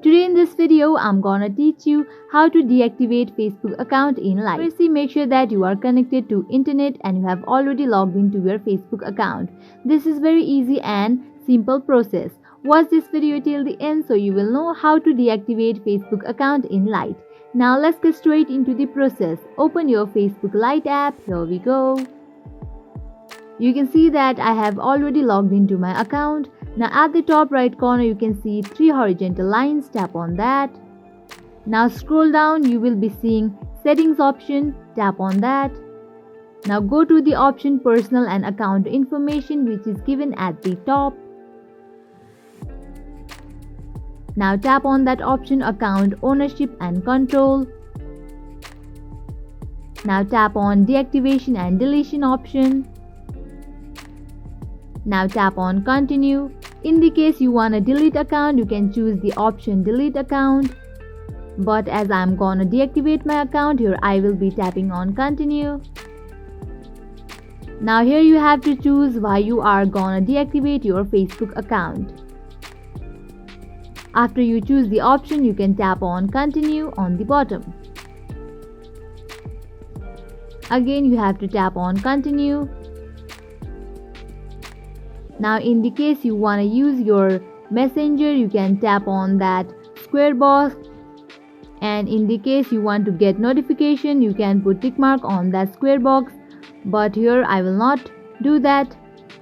Today in this video, I'm gonna teach you how to deactivate Facebook account in Lite. Firstly, make sure that you are connected to internet and you have already logged into your Facebook account. This is very easy and simple process. Watch this video till the end so you will know how to deactivate Facebook account in Lite. Now let's get straight into the process. Open your Facebook Lite app. Here we go. You can see that I have already logged into my account. Now at the top right corner you can see 3 horizontal lines. Tap on that. Now scroll down, you will be seeing settings option. Tap on that. Now go to the option personal and account information, which is given at the top. Now tap on that option account ownership and control. Now tap on deactivation and deletion option. Now tap on continue. In the case you wanna delete account, you can choose the option delete account. But as I'm gonna deactivate my account, here I will be tapping on continue. Now here you have to choose why you are gonna deactivate your Facebook account. After you choose the option, you can tap on continue on the bottom. Again you have to tap on continue. Now in the case you want to use your messenger, you can tap on that square box, and in the case you want to get notification, you can put tick mark on that square box, but here I will not do that.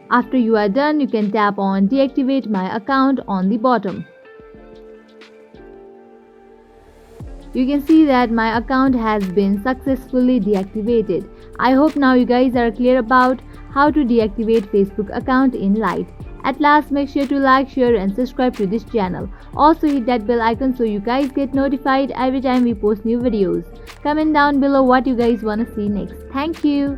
After you are done, you can tap on deactivate my account on the bottom. You can see that my account has been successfully deactivated. I hope now you guys are clear about how to deactivate Facebook account in Lite. At last, make sure to like, share and subscribe to this channel. Also hit that bell icon so you guys get notified every time we post new videos. Comment down below what you guys wanna see next. Thank you.